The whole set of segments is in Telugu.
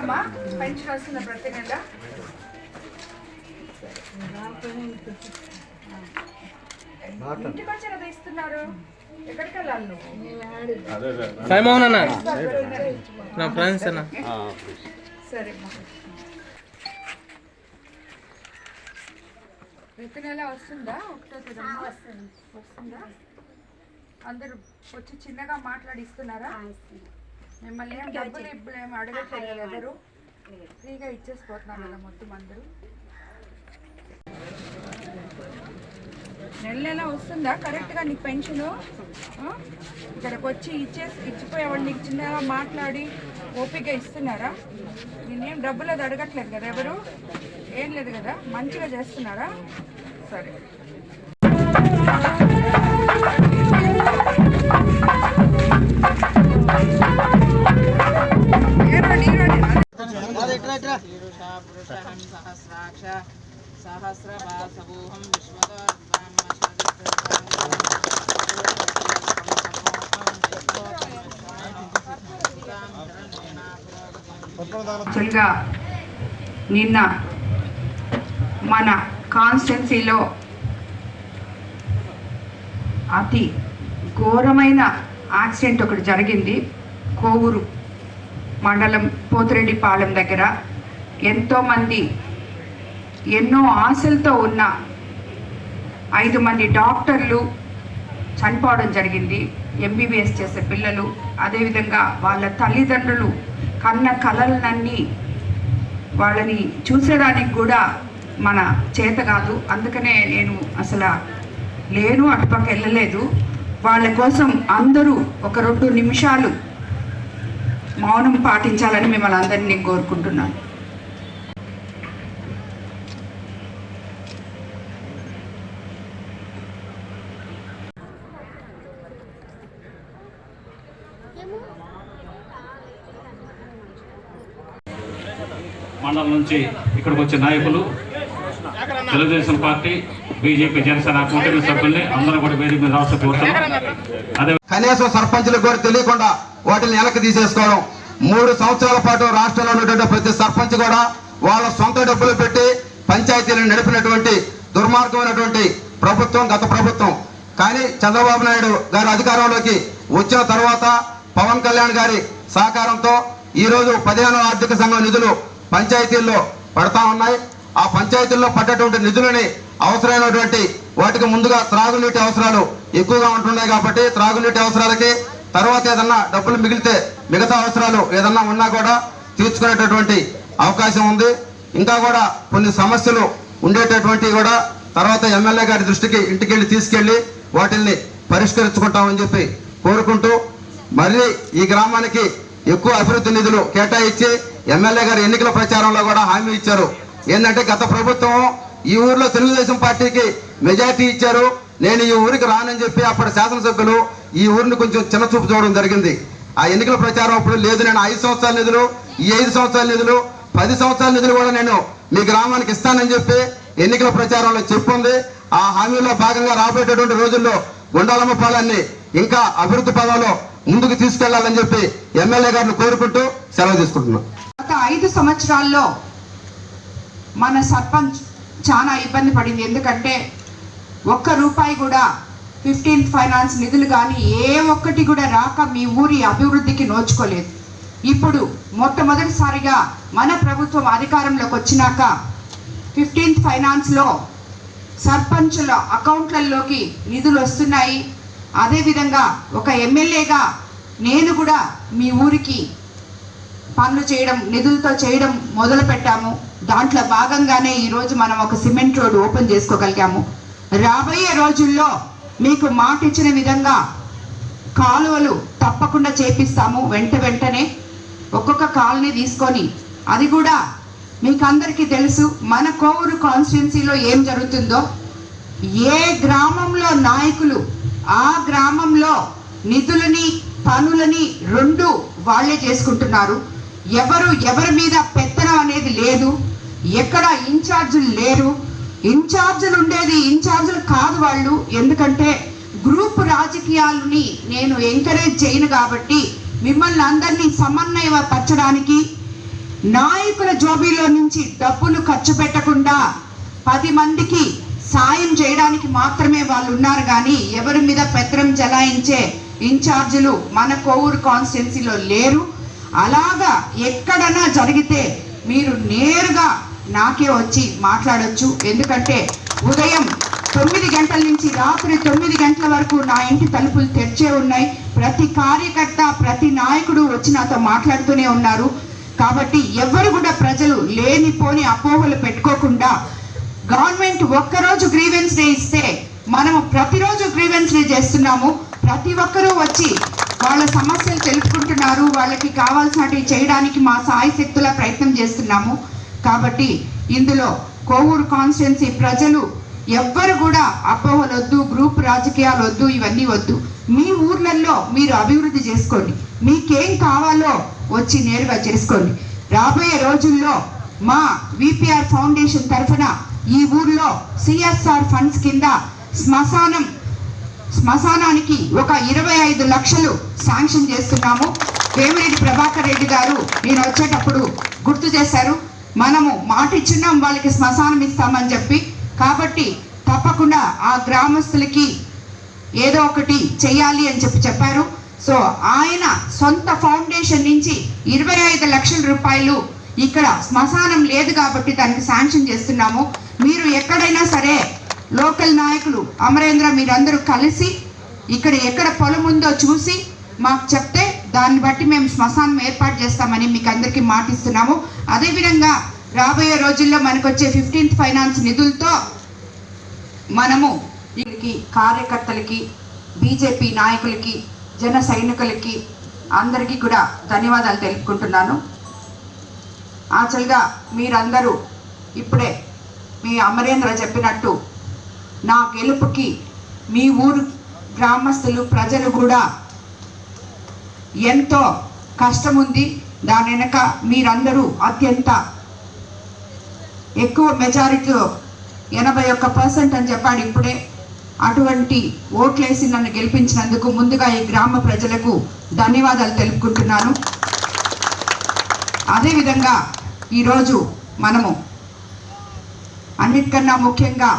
అమ్మా పెన్షన్ వస్తుందా ప్రతి నెల? ఇంటికి వచ్చి కదా ఇస్తున్నారు. ఎక్కడికి వెళ్ళాలి నువ్వు? సరే ప్రతి నెల వస్తుందా? ఒకటో వస్తుందా? అందరూ వచ్చి చిన్నగా మాట్లాడిస్తున్నారా? మిమ్మల్ని ఏం డబ్బులు ఇప్పుడు ఏమి అడగట్లేదు, ఎవరు ఫ్రీగా ఇచ్చేసిపోతున్నారు కదా మొత్తం అందరూ. నెల వస్తుందా కరెక్ట్గా నీకు పెన్షను? ఇక్కడికి వచ్చి ఇచ్చిపోయేవాళ్ళు నీకు చిన్నగా మాట్లాడి ఓపికగా ఇస్తున్నారా? నేనేం డబ్బులు అది అడగట్లేదు కదా, ఎవరు ఏం లేదు కదా, మంచిగా చేస్తున్నారా? సరే నిన్న మన కాన్స్టిట్యున్సీలో అతి ఘోరమైన యాక్సిడెంట్ ఒకటి జరిగింది. కోవూరు మండలం పోతిరెడ్డిపాలెం దగ్గర ఎంతోమంది ఎన్నో ఆశలతో ఉన్న 5 మంది డాక్టర్లు చనిపోవడం జరిగింది. ఎంబీబీఎస్ చేసే పిల్లలు, అదేవిధంగా వాళ్ళ తల్లిదండ్రులు కన్న కలలన్నీ వాళ్ళని చూసేదానికి కూడా మన చేత కాదు. అందుకనే నేను అసలు లేను, అటుపక్క వెళ్ళలేదు. వాళ్ళ కోసం అందరూ ఒక 2 నిమిషాలు మౌనం పాటించాలని మిమ్మల్ని అందరినీ కోరుకుంటున్నాను. మండలం నుంచి ఇక్కడికి వచ్చే నాయకులు, తెలుగుదేశం పార్టీ, బీజేపీ, జనసేన కూటమి సభ్యుల్ని అందరూ కూడా వేదిక మీద రాష్ట్ర కోరుతున్నాం. కనీసం సర్పంచులకు కూడా తెలియకుండా వాటిని వెనక్కి తీసేసుకోవడం. 3 సంవత్సరాల పాటు రాష్ట్రంలో ఉన్నటువంటి ప్రతి సర్పంచ్ కూడా వాళ్ళ సొంత డబ్బులు పెట్టి పంచాయతీలను నడిపినటువంటి దుర్మార్గమైనటువంటి ప్రభుత్వం గత ప్రభుత్వం. కానీ చంద్రబాబు నాయుడు గారి అధికారంలోకి వచ్చిన తర్వాత పవన్ కళ్యాణ్ గారి సహకారంతో ఈరోజు 15వ ఆర్థిక సంఘం నిధులు పంచాయతీల్లో పడతా ఉన్నాయి. ఆ పంచాయతీల్లో పడ్డటువంటి నిధులని అవసరమైనటువంటి వాటికి ముందుగా త్రాగునీటి అవసరాలు ఎక్కువగా ఉంటున్నాయి కాబట్టి త్రాగునీటి అవసరాలకి, తర్వాత ఏదన్నా డబ్బులు మిగిలితే మిగతా అవసరాలు ఏదన్నా ఉన్నా కూడా తీర్చుకునేటటువంటి అవకాశం ఉంది. ఇంకా కూడా కొన్ని సమస్యలు ఉండేటటువంటివి కూడా తర్వాత ఎమ్మెల్యే గారి దృష్టికి ఇంటికెళ్ళి తీసుకెళ్లి వాటిల్ని పరిష్కరించుకుంటామని చెప్పి కోరుకుంటూ, మళ్ళీ ఈ గ్రామానికి ఎక్కువ అభివృద్ధి నిధులు కేటాయించి ఎమ్మెల్యే గారు ఎన్నికల ప్రచారంలో కూడా హామీ ఇచ్చారు. ఏంటంటే గత ప్రభుత్వం ఈ ఊర్లో తెలుగుదేశం పార్టీకి మెజార్టీ ఇచ్చారు, నేను ఈ ఊరికి రానని చెప్పి అప్పటి శాసనసభ్యులు ఈ ఊరిని కొంచెం చిన్న చూపు చూడడం జరిగింది. ఆ ఎన్నికల ప్రచారం అప్పుడు లేదు, నేను 5 సంవత్సరాల నిధులు, ఈ 5 సంవత్సరాల నిధులు, 10 సంవత్సరాల నిధులు కూడా నేను మీ గ్రామానికి ఇస్తానని చెప్పి ఎన్నికల ప్రచారంలో చెప్పుంది. ఆ హామీలో భాగంగా రాబోయేటటువంటి రోజుల్లో గుండాలమ్మ పాలెన్ని ఇంకా అభివృద్ధి పదంలో ముందుకు తీసుకెళ్లాలని చెప్పి ఎమ్మెల్యే గారిని కోరుకుంటూ సెలవు తీసుకుంటున్నాం. గత 5 సంవత్సరాల్లో మన సర్పంచ్ చాలా ఇబ్బంది పడింది. ఎందుకంటే ₹1 కూడా 15th ఫైనాన్స్ నిధులు కానీ ఏ ఒక్కటి కూడా రాక మీ ఊరి అభివృద్ధికి నోచుకోలేదు. ఇప్పుడు మొట్టమొదటిసారిగా మన ప్రభుత్వం అధికారంలోకి వచ్చినాక 15th ఫైనాన్స్లో సర్పంచుల అకౌంట్లలోకి నిధులు వస్తున్నాయి. అదేవిధంగా ఒక ఎమ్మెల్యేగా నేను కూడా మీ ఊరికి పనులు చేయడం, నిధులతో చేయడం మొదలు పెట్టాము. దాంట్లో భాగంగానే ఈరోజు మనం ఒక సిమెంట్ రోడ్ ఓపెన్ చేసుకోగలిగాము. రాబోయే రోజుల్లో మీకు మాట ఇచ్చిన విధంగా కాలువలు తప్పకుండా చేపిస్తాము. వెంటనే ఒక్కొక్క కాలనీ తీసుకొని, అది కూడా మీకు అందరికీ తెలుసు మన కోవూరు కాన్స్టిట్యున్సీలో ఏం జరుగుతుందో. ఏ గ్రామంలో నాయకులు ఆ గ్రామంలో నిధులని పనులని రెండు వాళ్ళే చేసుకుంటున్నారు. ఎవరి మీద పెత్తనం అనేది లేదు. ఎక్కడ ఇన్ఛార్జీలు లేరు. ఇన్ఛార్జీలు ఉండేది ఇన్ఛార్జీలు కాదు వాళ్ళు. ఎందుకంటే గ్రూప్ రాజకీయాలని నేను ఎంకరేజ్ చేయను కాబట్టి మిమ్మల్ని అందరినీ సమన్వయపరచడానికి, నాయకుల జోబీలో నుంచి డబ్బులు ఖర్చు పెట్టకుండా 10 మందికి సాయం చేయడానికి మాత్రమే వాళ్ళు ఉన్నారు. కానీ ఎవరి మీద పెత్తనం జలాయించే ఇన్ఛార్జీలు మన కోవూరు కాన్స్టిట్యున్సీలో లేరు. అలాగా ఎక్కడన్నా జరిగితే మీరు నేరుగా నాకే వచ్చి మాట్లాడొచ్చు. ఎందుకంటే ఉదయం 9 గంటల నుంచి రాత్రి 9 గంటల వరకు నా ఇంటి తలుపులు తెరిచే ఉన్నాయి. ప్రతి కార్యకర్త, ప్రతి నాయకుడు వచ్చి నాతో మాట్లాడుతూనే ఉన్నారు. కాబట్టి ఎవరు కూడా ప్రజలు లేనిపోని అపోహలు పెట్టుకోకుండా, గవర్నమెంట్ ఒక్కరోజు గ్రీవెన్స్ డే ఇస్తే మనము ప్రతిరోజు గ్రీవెన్స్ డే చేస్తున్నాము. ప్రతి ఒక్కరూ వచ్చి వాళ్ళ సమస్యలు తెలుపుకుంటున్నారు. వాళ్ళకి కావాల్సినవి చేయడానికి మా సాయశక్తుల ప్రయత్నం చేస్తున్నాము. కాబట్టి ఇందులో కోవూరు కాన్స్టిట్యున్సీ ప్రజలు ఎవ్వరు కూడా అపోహలు వద్దు, గ్రూప్ రాజకీయాలు వద్దు, ఇవన్నీ వద్దు. మీ ఊర్లలో మీరు అభివృద్ధి చేసుకోండి. మీకేం కావాలో వచ్చి నేరుగా చేసుకోండి. రాబోయే రోజుల్లో మా విపిఆర్ ఫౌండేషన్ తరఫున ఈ ఊర్లో సిఎస్ఆర్ ఫండ్స్ కింద శ్మశానానికి ఒక 25 లక్షలు శాంక్షన్ చేస్తున్నాము. వేమిరెడ్డి ప్రభాకర్ రెడ్డి గారు నేను వచ్చేటప్పుడు గుర్తు చేశారు, మనము మాట ఇచ్చున్నాం వాళ్ళకి శ్మశానం ఇస్తామని చెప్పి. కాబట్టి తప్పకుండా ఆ గ్రామస్తులకి ఏదో ఒకటి చెయ్యాలి అని చెప్పారు. సో ఆయన సొంత ఫౌండేషన్ నుంచి 25 లక్షల రూపాయలు ఇక్కడ శ్మశానం లేదు కాబట్టి దానికి శాంక్షన్ చేస్తున్నాము. మీరు ఎక్కడైనా సరే లోకల్ నాయకులు అమరేంద్ర మీరందరూ కలిసి ఇక్కడ ఎక్కడ పొలం ఉందో చూసి మాకు చెప్తే దాన్ని బట్టి మేము శ్మశానం ఏర్పాటు చేస్తామని మీకు అందరికీ మాటిస్తున్నాము. అదేవిధంగా రాబోయే రోజుల్లో మనకు వచ్చే 15th ఫైనాన్స్ నిధులతో మనము వీరికి కార్యకర్తలకి, బీజేపీ నాయకులకి, జన సైనికులకి అందరికీ కూడా ధన్యవాదాలు తెలుపుకుంటున్నాను. యాక్చువల్గా మీరందరూ ఇప్పుడే మీ అమరేంద్ర చెప్పినట్టు నా గెలుపుకి మీ ఊరు గ్రామస్తులు ప్రజలు కూడా ఎంతో కష్టం ఉంది. దాని వెనక మీరందరూ అత్యంత ఎక్కువ మెజారిటీతో 81% అని చెప్పాడు ఇప్పుడే. అటువంటి ఓట్లేసి నన్ను గెలిపించినందుకు ముందుగా ఈ గ్రామ ప్రజలకు ధన్యవాదాలు తెలుపుకుంటున్నాను. అదేవిధంగా ఈరోజు మనము అన్నిటికన్నా ముఖ్యంగా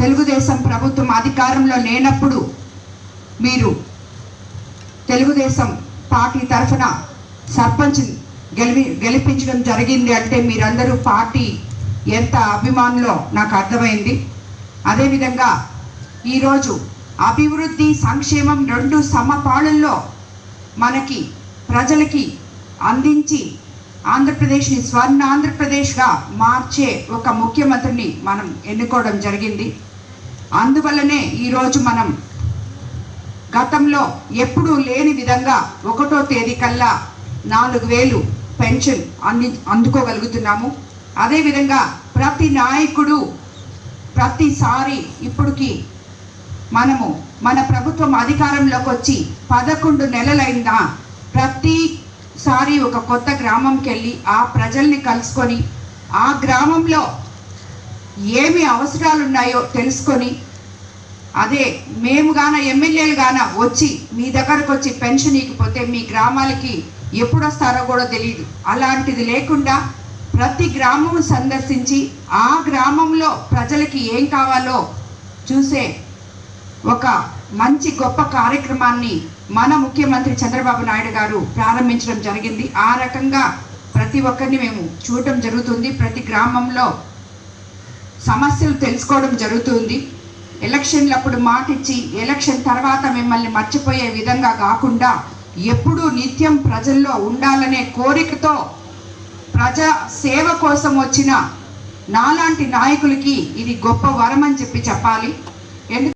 తెలుగుదేశం ప్రభుత్వం అధికారంలో లేనప్పుడు మీరు తెలుగుదేశం పార్టీ తరఫున సర్పంచ్ గెలిపించడం జరిగింది అంటే మీరందరూ పార్టీ ఎంత అభిమానులో నాకు అర్థమైంది. అదేవిధంగా ఈరోజు అభివృద్ధి, సంక్షేమం రెండు సమపాళల్లో మనకి ప్రజలకి అందించి ఆంధ్రప్రదేశ్ని స్వర్ణ ఆంధ్రప్రదేశ్గా మార్చే ఒక ముఖ్యమంత్రిని మనం ఎన్నుకోవడం జరిగింది. అందువల్లనే ఈరోజు మనం గతంలో ఎప్పుడూ లేని విధంగా 1వ తేదీ కల్లా 4,000 పెన్షన్ అందుకోగలుగుతున్నాము. అదేవిధంగా ప్రతి నాయకుడు ప్రతిసారి ఇప్పటికి మనము మన ప్రభుత్వం అధికారంలోకి వచ్చి 11 నెలలైందా ప్రతిసారి ఒక కొత్త గ్రామంకి వెళ్ళి ఆ ప్రజల్ని కలుసుకొని ఆ గ్రామంలో ఏమి అవసరాలు ఉన్నాయో తెలుసుకొని, అదే మేము గాన ఎమ్మెల్యేలు గాన వచ్చి మీ దగ్గరకు వచ్చి పెన్షన్ ఇకపోతే మీ గ్రామాలకి ఎప్పుడు వస్తారో కూడా తెలియదు. అలాంటిది లేకుండా ప్రతి గ్రామం సందర్శించి ఆ గ్రామంలో ప్రజలకి ఏం కావాలో చూసే ఒక మంచి గొప్ప కార్యక్రమాన్ని మన ముఖ్యమంత్రి చంద్రబాబు నాయుడు గారు ప్రారంభించడం జరిగింది. ఆ రకంగా ప్రతి ఒక్కరిని మేము చూడటం జరుగుతుంది. ప్రతి గ్రామంలో సమస్యలు తెలుసుకోవడం జరుగుతుంది. ఎలక్షన్లప్పుడు మాట ఇచ్చి ఎలక్షన్ తర్వాత మిమ్మల్ని మర్చిపోయే విధంగా కాకుండా ఎప్పుడూ నిత్యం ప్రజల్లో ఉండాలనే కోరికతో ప్రజా సేవ కోసం వచ్చిన నాలాంటి నాయకులకి ఇది గొప్ప వరం అని చెప్పాలి.